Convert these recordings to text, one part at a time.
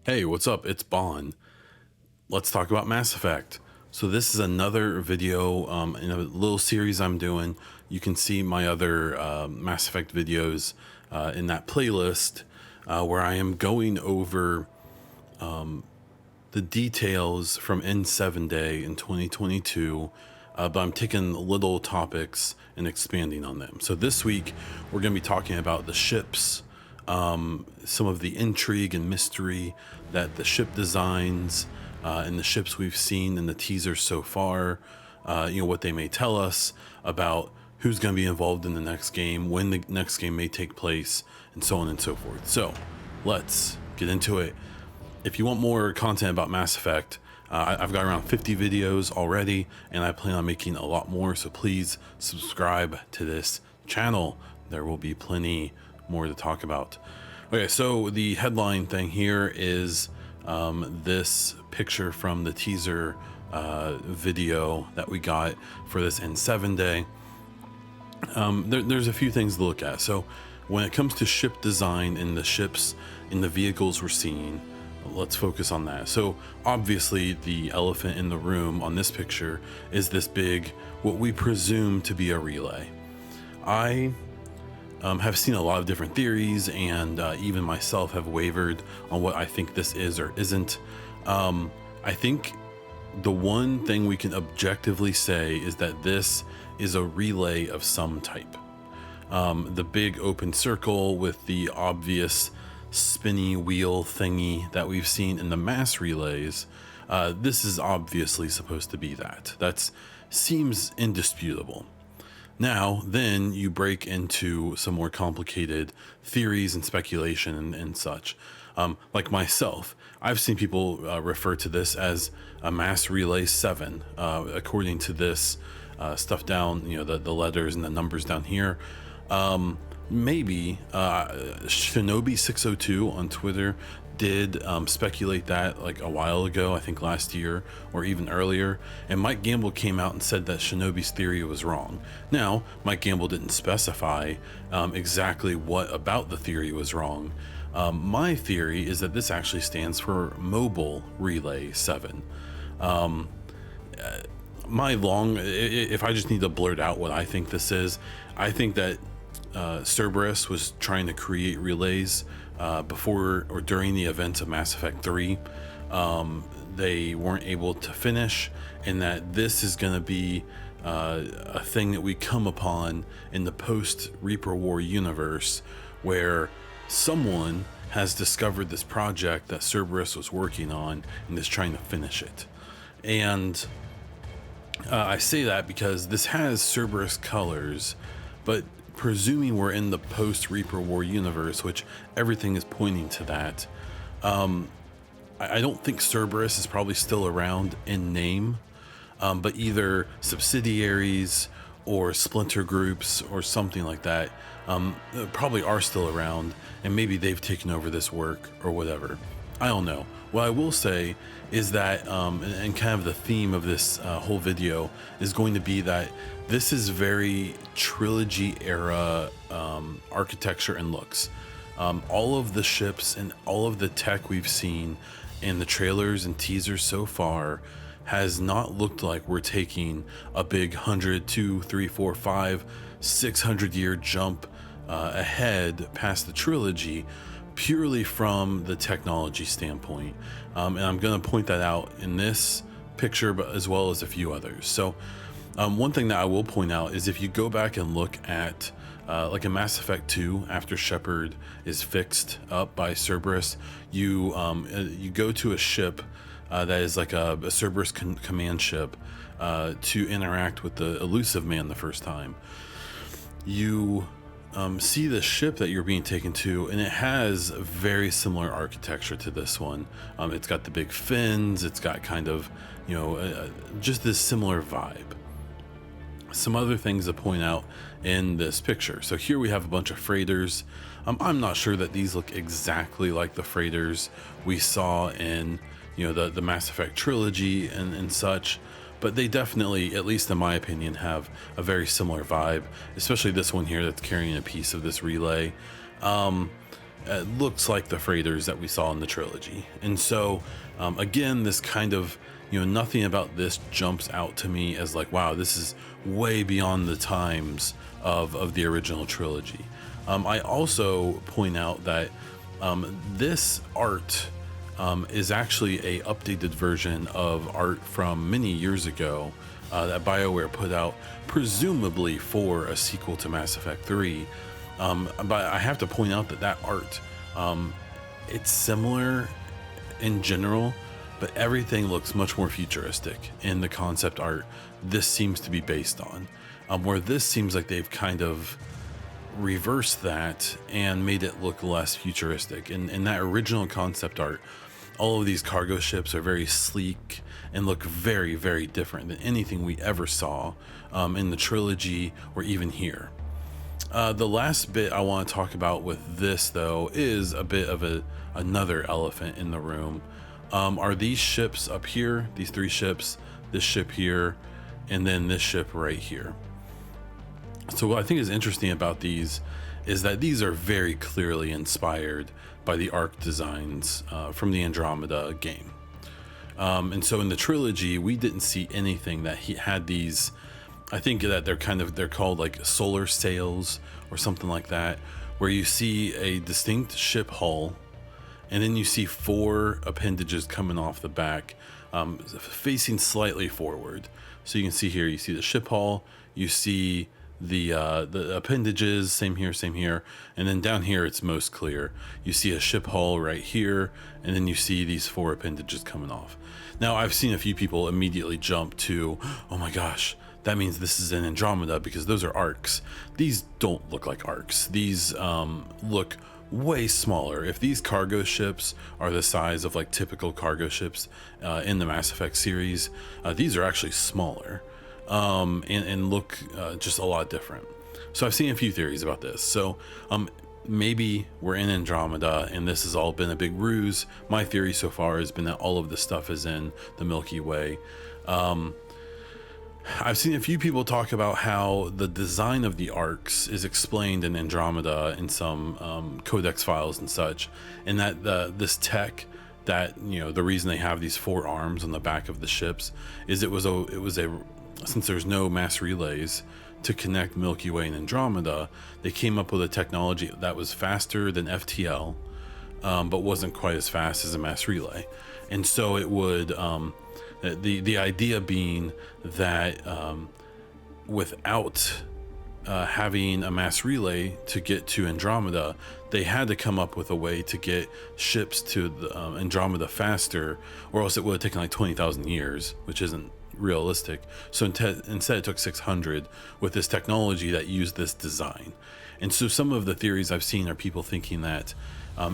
Hey, what's up? It's Bon. Let's talk about Mass Effect. So this is another video in a little series I'm doing. You can see my other Mass Effect videos in that playlist where I am going over the details from N7 Day in 2022, but I'm taking little topics and expanding on them. So this week we're going to be talking about the ships, some of the intrigue and mystery that the ship designs and the ships we've seen in the teasers so far, what they may tell us about who's going to be involved in the next game, when the next game may take place, and so on and so forth. So let's get into it. If you want more content about Mass Effect, I've got around 50 videos already, and I plan on making a lot more, so please subscribe to this channel. There will be plenty more to talk about. Okay, so the headline thing here is this picture from the teaser video that we got for this N7 Day. There's a few things to look at. So when it comes to ship design and the ships and the vehicles we're seeing, let's focus on that. So obviously the elephant in the room on this picture is this big, what we presume to be a relay. I have seen a lot of different theories, and even myself have wavered on what I think this is or isn't. I think the one thing we can objectively say is that this is a relay of some type. The big open circle with the obvious spinny wheel thingy that we've seen in the mass relays, this is obviously supposed to be that. That seems indisputable. Now, then you break into some more complicated theories and speculation and such. Like myself, I've seen people refer to this as a mass relay 7, according to this stuff down, the letters and the numbers down here. Maybe Shinobi 602 on Twitter did speculate that like a while ago, I think last year or even earlier, and Mike Gamble came out and said that Shinobi's theory was wrong. Now, Mike Gamble didn't specify exactly what about the theory was wrong. My theory is that this actually stands for Mobile Relay 7. If I just need to blurt out what I think this is, I think that Cerberus was trying to create relays before or during the events of Mass Effect 3. They weren't able to finish, and that this is going to be a thing that we come upon in the post Reaper War universe, where someone has discovered this project that Cerberus was working on and is trying to finish it. And I say that because this has Cerberus colors, but presuming we're in the post Reaper War universe, which everything is pointing to that, I don't think Cerberus is probably still around in name, but either subsidiaries or splinter groups or something like that probably are still around, and maybe they've taken over this work or whatever. I don't know. What I will say is that, and kind of the theme of this whole video is going to be that this is very trilogy era architecture and looks. All of the ships and all of the tech we've seen in the trailers and teasers so far has not looked like we're taking a big 100, 2, 3, 4, 5, 600 year jump ahead past the trilogy, purely from the technology standpoint. And I'm going to point that out in this picture, but as well as a few others. So one thing that I will point out is if you go back and look at like in Mass Effect 2, after Shepard is fixed up by Cerberus, you go to a ship that is like a Cerberus command ship to interact with the Elusive Man the first time. You see the ship that you're being taken to, and it has very similar architecture to this one. It's got the big fins, it's got kind of, just this similar vibe. Some other things to point out in this picture. So here we have a bunch of freighters. I'm not sure that these look exactly like the freighters we saw in, the Mass Effect trilogy and such, but they definitely, at least in my opinion, have a very similar vibe, especially this one here that's carrying a piece of this relay. looks like the freighters that we saw in the trilogy. And so, again, this kind of, nothing about this jumps out to me as like, wow, this is way beyond the times of the original trilogy. I also point out that this art is actually a updated version of art from many years ago that BioWare put out, presumably for a sequel to Mass Effect 3. But I have to point out that art, it's similar in general, but everything looks much more futuristic in the concept art this seems to be based on. Where this seems like they've kind of reversed that and made it look less futuristic. In that original concept art, all of these cargo ships are very sleek and look very, very different than anything we ever saw in the trilogy or even here. The last bit I want to talk about with this, though, is a bit of another elephant in the room. Are these ships up here, these three ships, this ship here, and then this ship right here? So what I think is interesting about these is that these are very clearly inspired by the Ark designs from the Andromeda game. And so in the trilogy, we didn't see anything that he had these. I think that they're called like solar sails or something like that, where you see a distinct ship hull, and then you see four appendages coming off the back, facing slightly forward. So you can see here, you see the ship hull, you see the appendages, same here, and then down here it's most clear. You see a ship hull right here, and then you see these four appendages coming off. Now, I've seen a few people immediately jump to, oh my gosh, that means this is an Andromeda because those are arcs. These don't look like arcs. These look way smaller. If these cargo ships are the size of like typical cargo ships in the Mass Effect series, these are actually smaller and look just a lot different. So I've seen a few theories about this. So maybe we're in Andromeda and this has all been a big ruse. My theory so far has been that all of this stuff is in the Milky Way. I've seen a few people talk about how the design of the arcs is explained in Andromeda in some codex files and such, and that this tech, that the reason they have these four arms on the back of the ships is it was a since there's no mass relays to connect Milky Way and Andromeda, they came up with a technology that was faster than FTL, but wasn't quite as fast as a mass relay, and so it would. The idea being that without having a mass relay to get to Andromeda, they had to come up with a way to get ships to the, Andromeda faster, or else it would have taken like 20,000 years, which isn't realistic. So instead it took 600 with this technology that used this design. And so some of the theories I've seen are people thinking that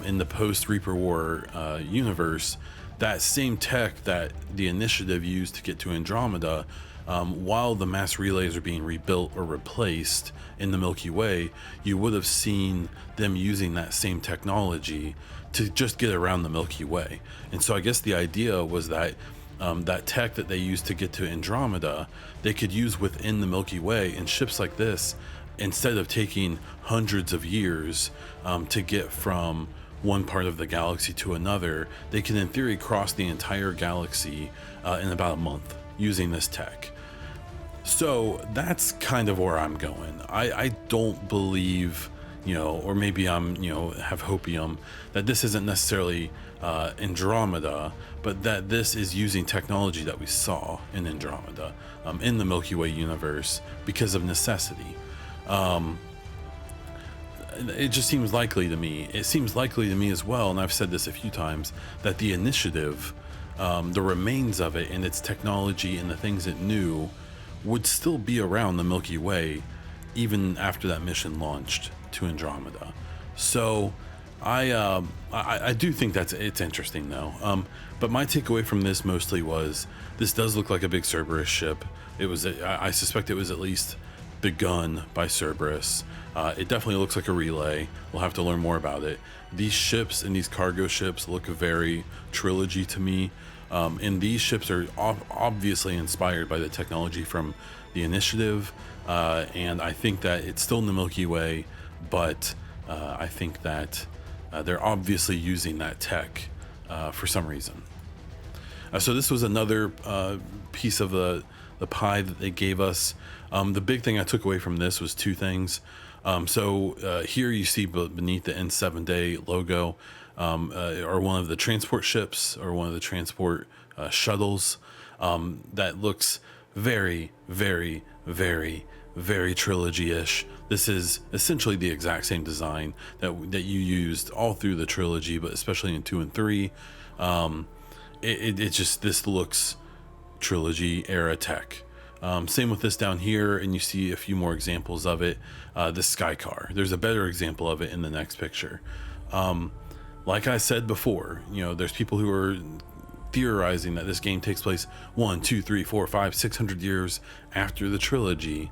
in the post-Reaper War universe, that same tech that the Initiative used to get to Andromeda, while the mass relays are being rebuilt or replaced in the Milky Way, you would have seen them using that same technology to just get around the Milky Way. And so I guess the idea was that that tech that they used to get to Andromeda, they could use within the Milky Way, and ships like this, instead of taking hundreds of years to get from one part of the galaxy to another, they can in theory cross the entire galaxy in about a month using this tech. So that's kind of where I'm going. I don't believe, or maybe I'm, have hopium, that this isn't necessarily Andromeda, but that this is using technology that we saw in Andromeda, in the Milky Way universe, because of necessity. It just seems likely to me. It seems likely to me as well, and I've said this a few times, that the Initiative, the remains of it and its technology and the things it knew would still be around the Milky Way even after that mission launched to Andromeda. So I do think it's interesting though. But my takeaway from this mostly was this does look like a big Cerberus ship. I suspect it was at least begun by Cerberus. It definitely looks like a relay. We'll have to learn more about it. These ships and these cargo ships look very trilogy to me. And these ships are obviously inspired by the technology from the Initiative. And I think that it's still in the Milky Way, but I think that They're obviously using that tech for some reason. So this was another piece of the pie that they gave us. The big thing I took away from this was two things. Here you see beneath the N7 Day logo are one of the transport ships or one of the transport shuttles that looks very, very, very, very trilogy-ish. This is essentially the exact same design that you used all through the trilogy, but especially in 2 and 3. It just, this looks trilogy era tech. Same with this down here, and you see a few more examples of it. The Sky Car, there's a better example of it in the next picture. Like I said before, there's people who are theorizing that this game takes place 1, 2, 3, 4, 5, 600 years after the trilogy.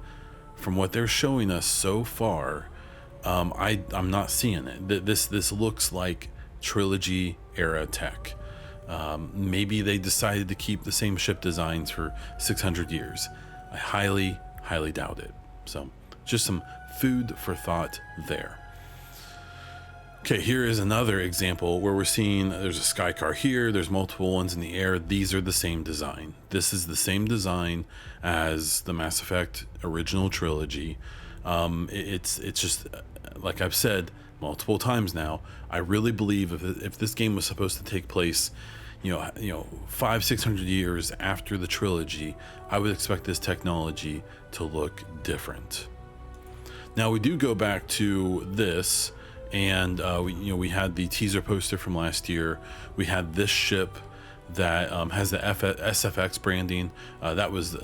From what they're showing us so far, I'm not seeing it. This looks like trilogy era tech. Maybe they decided to keep the same ship designs for 600 years. I highly, highly doubt it. So just some food for thought there. Okay, here is another example where we're seeing there's a Sky Car here, there's multiple ones in the air. These are the same design. This is the same design as the Mass Effect original trilogy. It's just, like I've said multiple times now, I really believe if this game was supposed to take place 500-600 years after the trilogy, I would expect this technology to look different. Now we do go back to this, and we had the teaser poster from last year. We had this ship that has the SFX branding. That was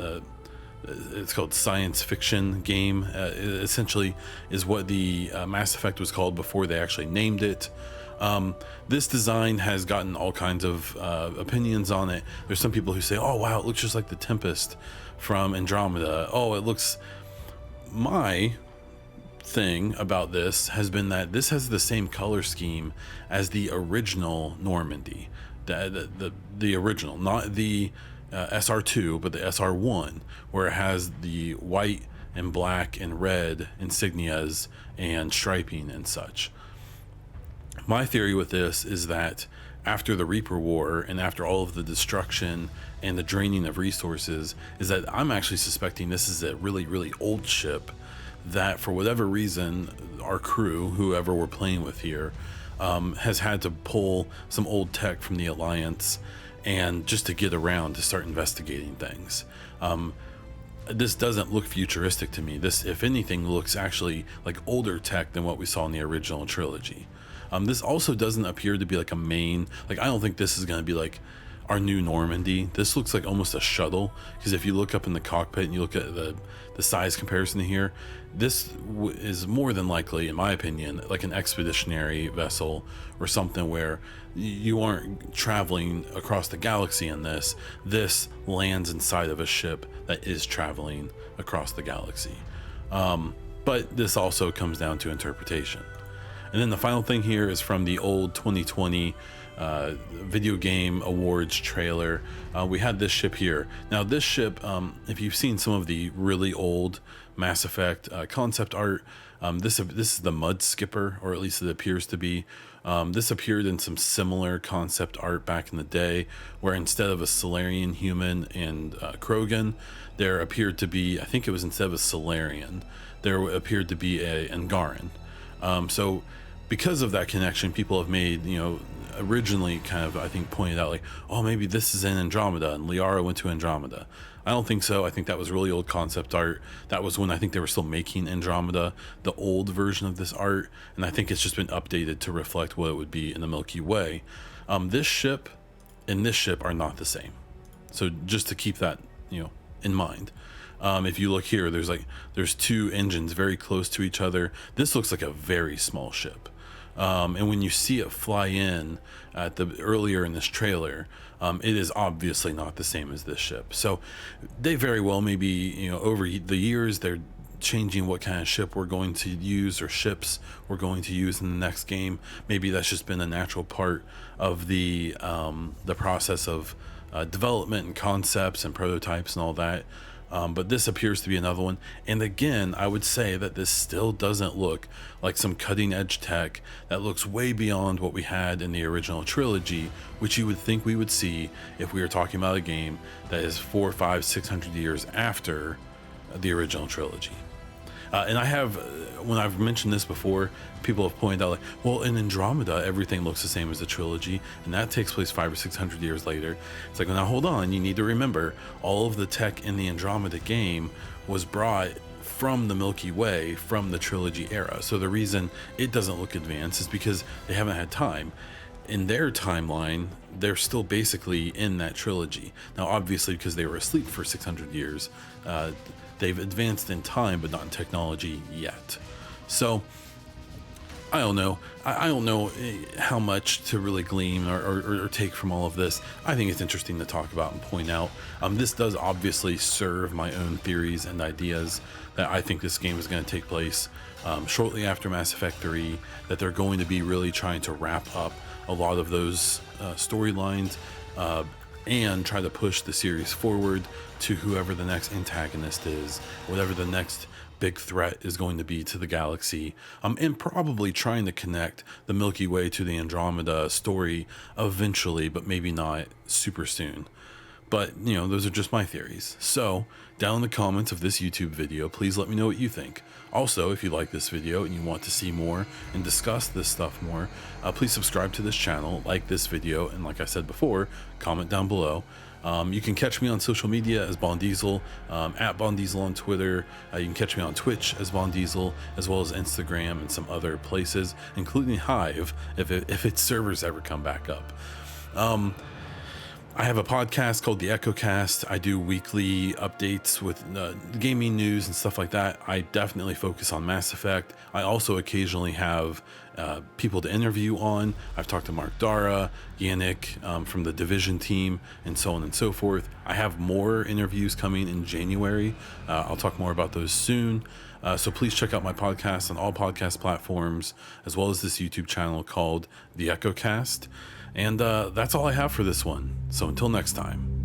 it's called Science Fiction Game. It essentially is what the Mass Effect was called before they actually named it. This design has gotten all kinds of opinions on it. There's some people who say, oh wow, it looks just like the Tempest from Andromeda. Oh, it looks... My thing about this has been that this has the same color scheme as the original Normandy. The original, not the SR2, but the SR1, where it has the white and black and red insignias and striping and such. My theory with this is that after the Reaper War and after all of the destruction and the draining of resources, is that I'm actually suspecting this is a really, really old ship that for whatever reason, our crew, whoever we're playing with here, has had to pull some old tech from the Alliance and just to get around to start investigating things. This doesn't look futuristic to me. This, if anything, looks actually like older tech than what we saw in the original trilogy. This also doesn't appear to be like a main, like I don't think this is going to be like our new Normandy. This looks like almost a shuttle, because if you look up in the cockpit and you look at the size comparison here, this is more than likely, in my opinion, like an expeditionary vessel or something where you aren't traveling across the galaxy in this. This lands inside of a ship that is traveling across the galaxy. But this also comes down to interpretation. And then the final thing here is from the old 2020 video game awards trailer. We had this ship here. Now this ship, if you've seen some of the really old Mass Effect concept art, this is the Mud Skipper, or at least it appears to be. This appeared in some similar concept art back in the day, where instead of a Solarian human and Krogan, there appeared to be, I think it was instead of a Solarian, there appeared to be a Angaran. So because of that connection, people have made, originally kind of, I think, pointed out like, oh, maybe this is in Andromeda and Liara went to Andromeda. I don't think so. I think that was really old concept art. That was when I think they were still making Andromeda, the old version of this art, and I think it's just been updated to reflect what it would be in the Milky Way. This ship and this ship are not the same. So just to keep that, in mind. If you look here, there's two engines very close to each other. This looks like a very small ship. And when you see it fly in earlier in this trailer, it is obviously not the same as this ship. So they very well may be, over the years, they're changing what kind of ship we're going to use or ships we're going to use in the next game. Maybe that's just been a natural part of the process of development and concepts and prototypes and all that. But this appears to be another one. And again, I would say that this still doesn't look like some cutting edge tech that looks way beyond what we had in the original trilogy, which you would think we would see if we were talking about a game that is 400, 500, 600 years after the original trilogy. And I have, when I've mentioned this before, people have pointed out, like, well, in Andromeda, everything looks the same as the trilogy, and that takes place 500 or 600 years later. It's like, well, now hold on, you need to remember, all of the tech in the Andromeda game was brought from the Milky Way from the trilogy era. So the reason it doesn't look advanced is because they haven't had time. In their timeline, they're still basically in that trilogy. Now, obviously, because they were asleep for 600 years, they've advanced in time, but not in technology yet. So, I don't know. I don't know how much to really glean or take from all of this. I think it's interesting to talk about and point out. This does obviously serve my own theories and ideas that I think this game is going to take place shortly after Mass Effect 3, that they're going to be really trying to wrap up a lot of those storylines and try to push the series forward to whoever the next antagonist is, whatever the next big threat is going to be to the galaxy, and probably trying to connect the Milky Way to the Andromeda story eventually, but maybe not super soon. But, you know, those are just my theories. So, down in the comments of this YouTube video, please let me know what you think. Also, if you like this video and you want to see more and discuss this stuff more, please subscribe to this channel, like this video, and like I said before, comment down below. You can catch me on social media as Bondiesel, at Bondiesel on Twitter. You can catch me on Twitch as Bondiesel, as well as Instagram and some other places, including Hive, if its servers ever come back up. I have a podcast called The EchoCast. I do weekly updates with gaming news and stuff like that. I definitely focus on Mass Effect. I also occasionally have people to interview on. I've talked to Mark Dara, Yannick from the Division team, and so on and so forth. I have more interviews coming in January. I'll talk more about those soon. So please check out my podcast on all podcast platforms, as well as this YouTube channel called The EchoCast. And that's all I have for this one. So until next time.